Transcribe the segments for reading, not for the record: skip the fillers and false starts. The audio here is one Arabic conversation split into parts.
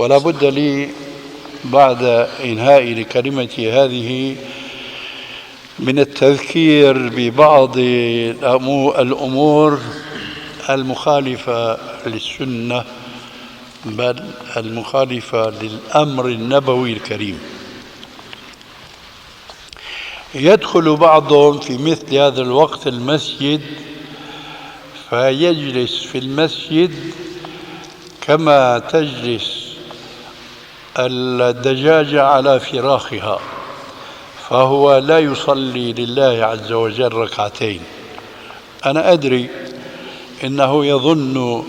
ولا بد لي بعد إنهاء لكلمتي هذه من التذكير ببعض الأمور المخالفة للسنة، بل المخالفة للأمر النبوي الكريم. يدخل بعضهم في مثل هذا الوقت المسجد فيجلس في المسجد كما تجلس الدجاجة على فراخها، فهو لا يصلي لله عز وجل ركعتين. أنا أدري إنه يظن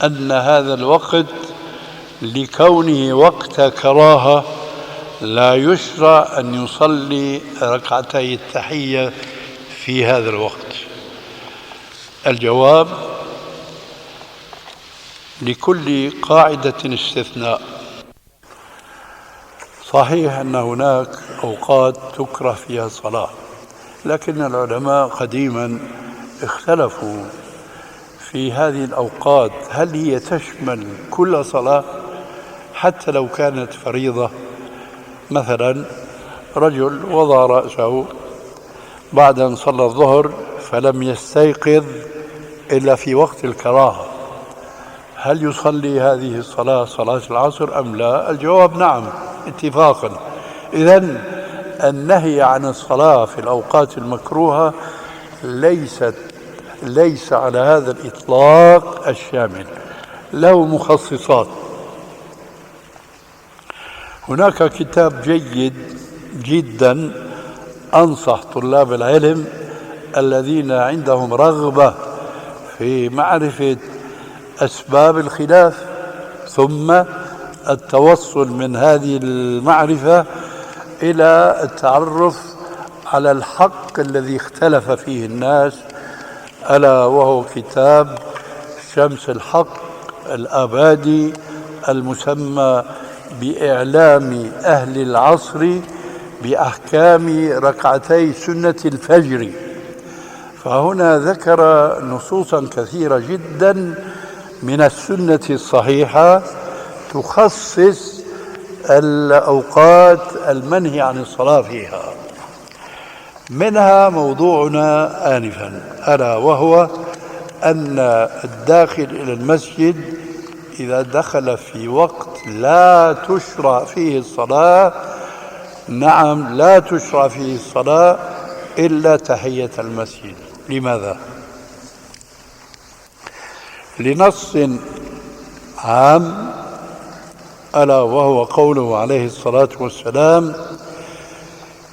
أن هذا الوقت لكونه وقت كراهة لا يشرع أن يصلي ركعتي التحية في هذا الوقت. الجواب: لكل قاعدة استثناء. صحيح أن هناك أوقات تكره فيها الصلاة، لكن العلماء قديما اختلفوا في هذه الأوقات، هل هي تشمل كل صلاة حتى لو كانت فريضة؟ مثلا رجل وضع رأسه بعد أن صلى الظهر فلم يستيقظ إلا في وقت الكراهة، هل يصلي هذه الصلاة صلاة العصر أم لا؟ الجواب: نعم اتفاقا. إذن النهي عن الصلاة في الأوقات المكروهة ليس على هذا الإطلاق الشامل، له مخصصات. هناك كتاب جيد جدا أنصح طلاب العلم الذين عندهم رغبة في معرفة أسباب الخلاف ثم التوصل من هذه المعرفة إلى التعرف على الحق الذي اختلف فيه الناس، ألا وهو كتاب شمس الحق الآبادي المسمى بإعلام أهل العصر بأحكام ركعتي سنة الفجر. فهنا ذكر نصوصا كثيرة جدا من السنة الصحيحة تخصص الأوقات المنهي عن الصلاة فيها، منها موضوعنا آنفا، ألا وهو أن الداخل إلى المسجد إذا دخل في وقت لا تشرع فيه الصلاة، نعم لا تشرع فيه الصلاة إلا تحية المسجد. لماذا؟ لنص عام، ألا وهو قوله عليه الصلاة والسلام: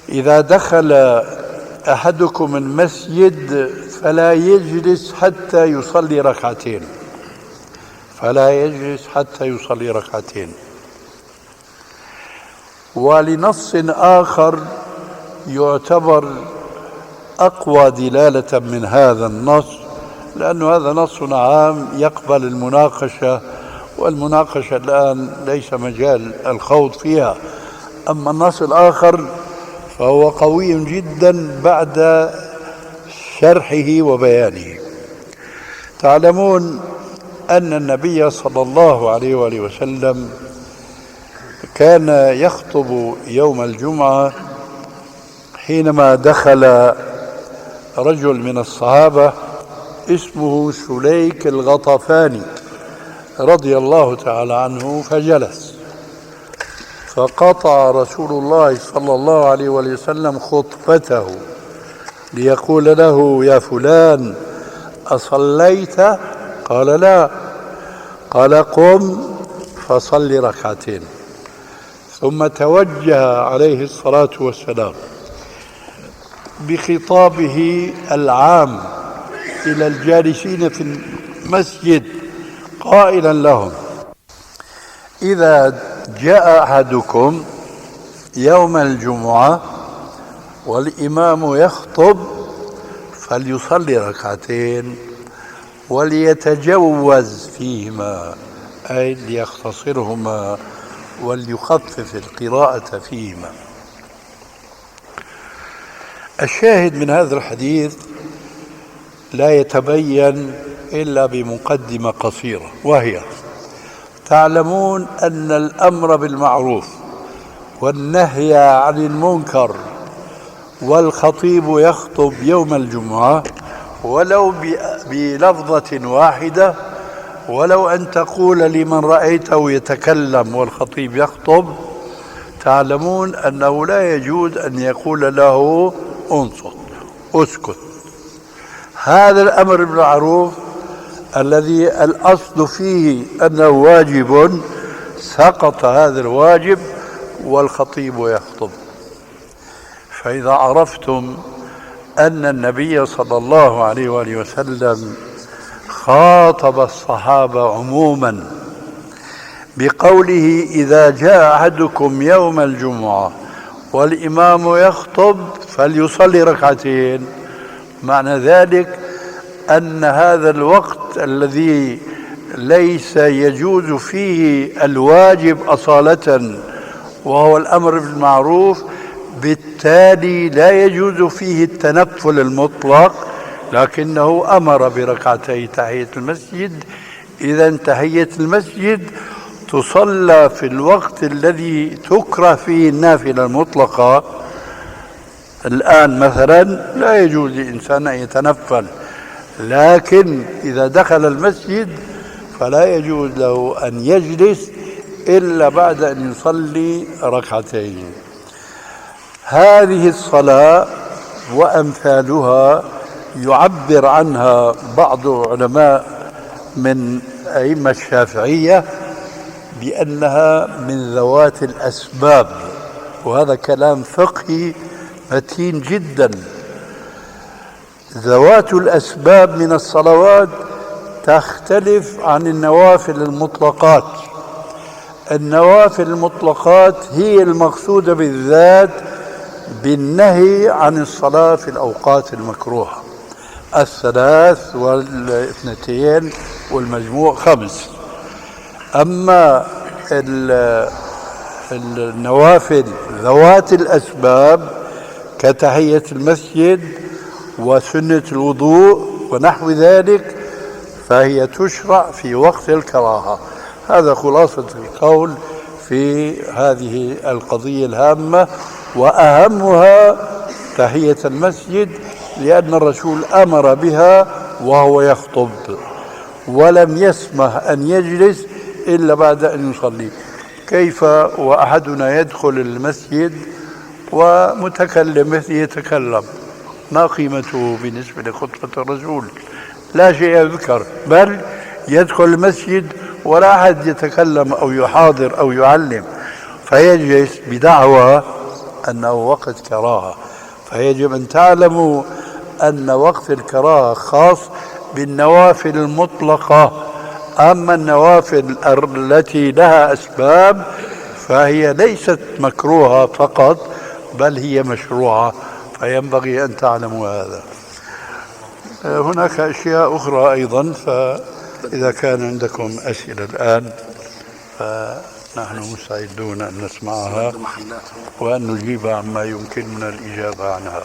إذا دخل أحدكم المسجد فلا يجلس حتى يصلي ركعتين، فلا يجلس حتى يصلي ركعتين. ولنص آخر يعتبر أقوى دلالة من هذا النص، لأن هذا نص عام يقبل المناقشة، والمناقشة الآن ليس مجال الخوض فيها. أما النص الآخر فهو قوي جدا بعد شرحه وبيانه. تعلمون أن النبي صلى الله عليه وآله وسلم كان يخطب يوم الجمعة حينما دخل رجل من الصحابة اسمه سليك الغطفاني رضي الله تعالى عنه، فجلس، فقطع رسول الله صلى الله عليه وسلم خطبته ليقول له: يا فلان أصليت؟ قال: لا. قال: قم فصل ركعتين. ثم توجه عليه الصلاة والسلام بخطابه العام إلى الجالسين في المسجد قائلا لهم: إذا جاء أحدكم يوم الجمعة والإمام يخطب فليصلي ركعتين وليتجوز فيهما، أي ليختصرهما وليخفف القراءة فيهما. الشاهد من هذا الحديث لا يتبين إلا بمقدمة قصيرة، وهي تعلمون أن الأمر بالمعروف والنهي عن المنكر والخطيب يخطب يوم الجمعة ولو بلفظة واحدة، ولو أن تقول لمن رأيته يتكلم والخطيب يخطب، تعلمون أنه لا يجوز أن يقول له انصت اسكت. هذا الأمر بالمعروف الذي الأصل فيه أنه واجب، سقط هذا الواجب والخطيب يخطب. فإذا عرفتم أن النبي صلى الله عليه وآله وسلم خاطب الصحابة عموما بقوله إذا جاء أحدكم يوم الجمعة والإمام يخطب فليصلي ركعتين، معنى ذلك أن هذا الوقت الذي ليس يجوز فيه الواجب أصالة وهو الأمر بالمعروف، بالتالي لا يجوز فيه التنفل المطلق، لكنه أمر بركعتي تحية المسجد. إذا تحية المسجد تصلى في الوقت الذي تكره فيه النافلة المطلقة. الآن مثلا لا يجوز للإنسان أن يتنفل، لكن إذا دخل المسجد فلا يجوز له أن يجلس إلا بعد أن يصلي ركعتين. هذه الصلاة وأمثالها يعبر عنها بعض علماء من أئمة الشافعية بأنها من ذوات الأسباب، وهذا كلام فقهي متين جدا. ذوات الأسباب من الصلوات تختلف عن النوافل المطلقات. النوافل المطلقات هي المقصودة بالذات بالنهي عن الصلاة في الأوقات المكروهة، الثلاث والاثنتين والمجموع 5. أما النوافل ذوات الأسباب كتحية المسجد وسنة الوضوء ونحو ذلك فهي تشرع في وقت الكراهة. هذا خلاصة القول في هذه القضية الهامة، وأهمها تحية المسجد، لأن الرسول أمر بها وهو يخطب ولم يسمح أن يجلس إلا بعد أن يصلي. كيف وأحدنا يدخل المسجد ومتكلم يتكلم، ما قيمته بالنسبة لخطبة الرسول؟ لا شيء يذكر، بل يدخل المسجد ولا أحد يتكلم أو يحاضر أو يعلم، فيجلس بدعوى أنه وقت كراهة. فيجب أن تعلموا أن وقت الكراهة خاص بالنوافل المطلقة، أما النوافل التي لها أسباب فهي ليست مكروهة فقط، بل هي مشروعة، فينبغي أن تعلموا هذا. هناك أشياء أخرى أيضا، فإذا كان عندكم أسئلة الآن فنحن مستعدون أن نسمعها وأن نجيب عما يمكننا الإجابة عنها.